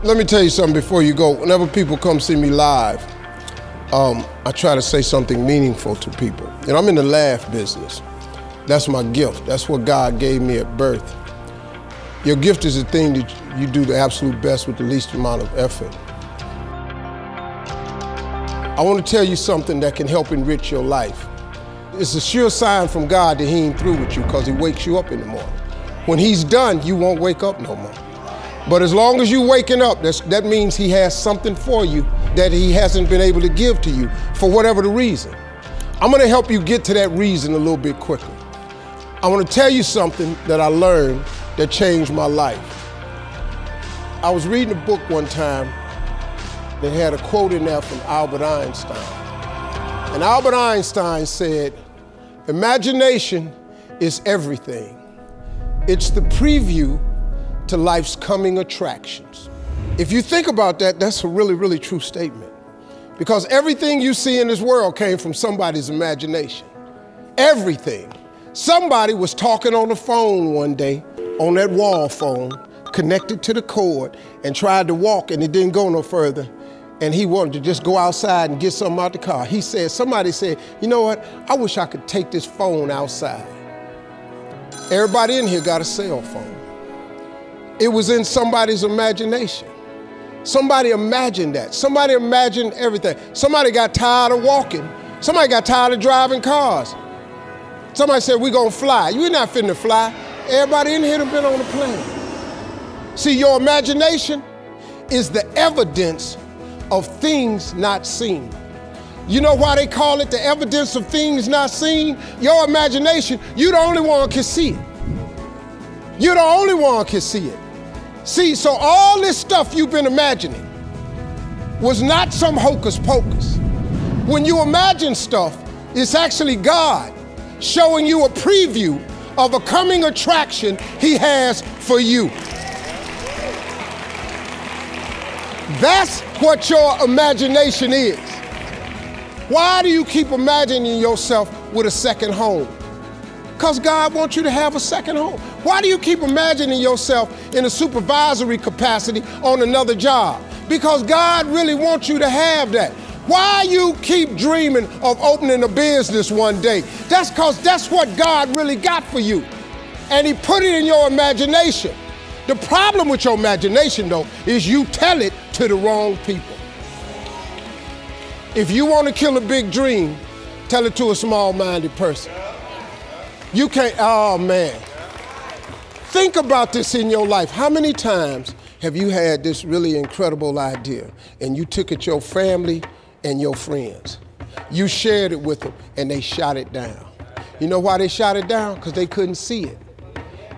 Let me tell you something before you go. Whenever people come see me live, I try to say something meaningful to people. I'm in the laugh business. That's my gift. That's what God gave me at birth. Your gift is the thing that you do the absolute best with the least amount of effort. I want to tell you something that can help enrich your life. It's a sure sign from God that He ain't through with you because He wakes you up in the morning. When He's done, you won't wake up no more. But as long as you're waking up, that means He has something for you that He hasn't been able to give to you for whatever the reason. I'm going to help you get to that reason a little bit quicker. I want to tell you something that I learned that changed my life. I was reading a book one time that had a quote in there from Albert Einstein. And Albert Einstein said, "Imagination is everything. It's the preview to life's coming attractions." If you think about that, that's a really, really true statement. Because everything you see in this world came from somebody's imagination. Everything. Somebody was talking on the phone one day, on that wall phone, connected to the cord, and tried to walk, and it didn't go no further. And he wanted to just go outside and get something out the car. Somebody said, "You know what? I wish I could take this phone outside." Everybody in here got a cell phone. It was in somebody's imagination. Somebody imagined that. Somebody imagined everything. Somebody got tired of walking. Somebody got tired of driving cars. Somebody said, "We're gonna fly." You're not finna fly. Everybody in here have been on a plane. See, your imagination is the evidence of things not seen. You know why they call it the evidence of things not seen? Your imagination, you the only one can see it. You're the only one can see it. See, so all this stuff you've been imagining was not some hocus pocus. When you imagine stuff, it's actually God showing you a preview of a coming attraction He has for you. That's what your imagination is. Why do you keep imagining yourself with a second home? Because God wants you to have a second home. Why do you keep imagining yourself in a supervisory capacity on another job? Because God really wants you to have that. Why you keep dreaming of opening a business one day? That's because that's what God really got for you. And He put it in your imagination. The problem with your imagination, though, is you tell it to the wrong people. If you want to kill a big dream, tell it to a small-minded person. You can't, oh man. Think about this in your life. How many times have you had this really incredible idea and you took it to your family and your friends? You shared it with them and they shot it down. You know why they shot it down? Because they couldn't see it.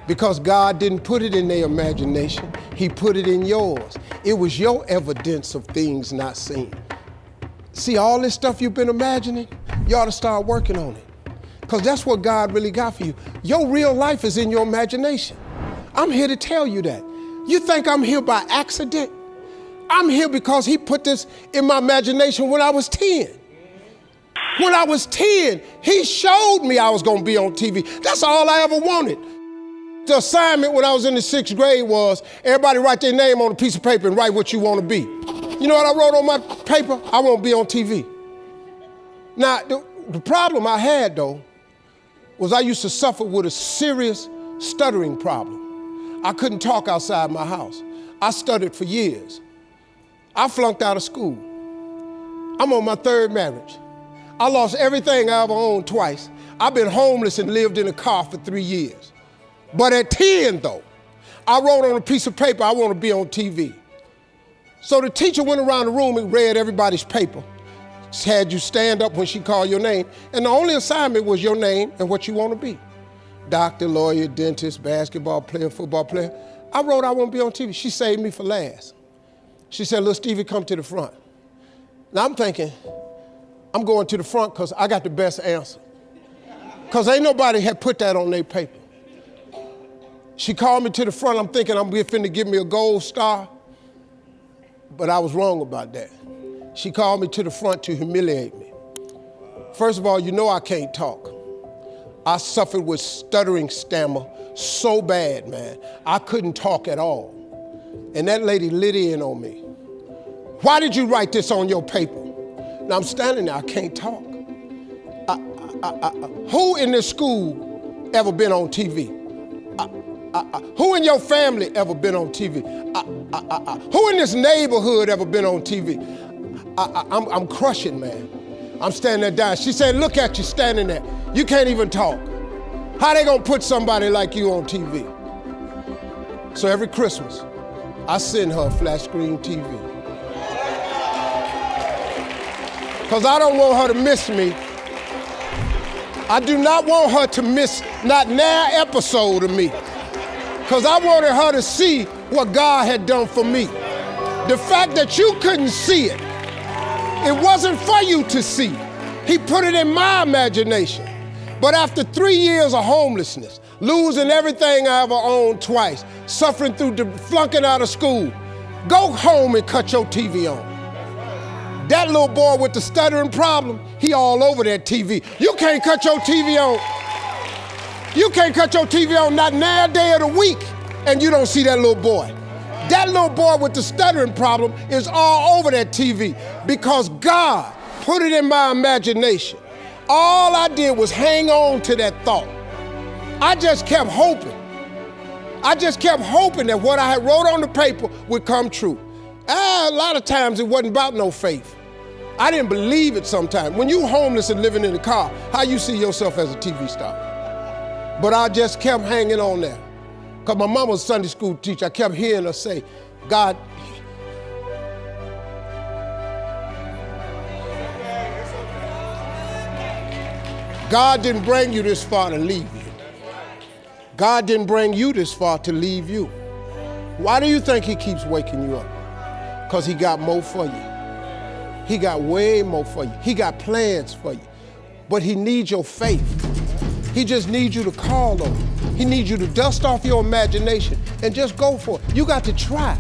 Because God didn't put it in their imagination, He put it in yours. It was your evidence of things not seen. See, all this stuff you've been imagining, you ought to start working on it. Because that's what God really got for you. Your real life is in your imagination. I'm here to tell you that. You think I'm here by accident? I'm here because He put this in my imagination when I was 10. When I was 10, He showed me I was going to be on TV. That's all I ever wanted. The assignment when I was in the 6th grade was everybody write their name on a piece of paper and write what you want to be. You know what I wrote on my paper? I want to be on TV. Now, the problem I had, though, was I used to suffer with a serious stuttering problem. I couldn't talk outside my house. I stuttered for years. I flunked out of school. I'm on my 3rd marriage. I lost everything I ever owned twice. I've been homeless and lived in a car for 3 years. But at 10, though, I wrote on a piece of paper, I want to be on TV. So the teacher went around the room and read everybody's paper. Had you stand up when she called your name. And the only assignment was your name and what you want to be. Doctor, lawyer, dentist, basketball player, football player. I wrote I want to be on TV. She saved me for last. She said, "Little Stevie, come to the front." Now I'm thinking, I'm going to the front because I got the best answer. Because ain't nobody had put that on their paper. She called me to the front. I'm thinking I'm finna give me a gold star. But I was wrong about that. She called me to the front to humiliate me. First of all, you know I can't talk. I suffered with stuttering stammer so bad, man. I couldn't talk at all. And that lady lit in on me. Why did you write this on your paper? Now I'm standing there, I can't talk. Who in this school ever been on TV? Who in your family ever been on TV? Who in this neighborhood ever been on TV? I'm crushing, man. I'm standing there dying. She said, look at you standing there. You can't even talk. How they gonna put somebody like you on TV? So every Christmas, I send her a flat screen TV. Because I don't want her to miss me. I do not want her to miss not an episode of me. Because I wanted her to see what God had done for me. The fact that you couldn't see it, it wasn't for you to see. He put it in my imagination. But after 3 years of homelessness, losing everything I ever owned twice, suffering through flunking out of school, go home and cut your TV on. That little boy with the stuttering problem, he all over that TV. You can't cut your TV on. You can't cut your TV on not now day of the week and you don't see that little boy. That little boy with the stuttering problem is all over that TV because God put it in my imagination. All I did was hang on to that thought. I just kept hoping. I just kept hoping that what I had wrote on the paper would come true. A lot of times it wasn't about no faith. I didn't believe it sometimes. When you homeless and living in a car, how you see yourself as a TV star? But I just kept hanging on there. Because my mama was a Sunday school teacher. I kept hearing her say, God, God didn't bring you this far to leave you. God didn't bring you this far to leave you. Why do you think he keeps waking you up? Because he got more for you. He got way more for you. He got plans for you. But he needs your faith. He just needs you to call on him. He needs you to dust off your imagination and just go for it. You got to try.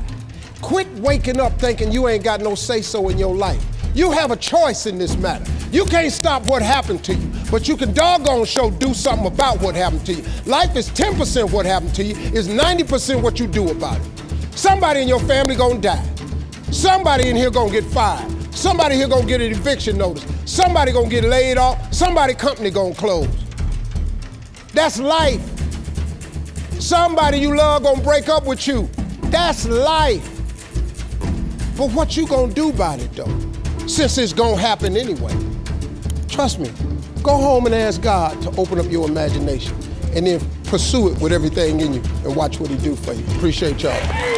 Quit waking up thinking you ain't got no say-so in your life. You have a choice in this matter. You can't stop what happened to you, but you can doggone sure do something about what happened to you. Life is 10% what happened to you, is 90% what you do about it. Somebody in your family gonna die. Somebody in here gonna get fired. Somebody here gonna get an eviction notice. Somebody gonna get laid off. Somebody company gonna close. That's life. Somebody you love gonna break up with you. That's life. But what you gonna do about it though? Since it's gonna happen anyway. Trust me, go home and ask God to open up your imagination and then pursue it with everything in you and watch what he do for you. Appreciate y'all.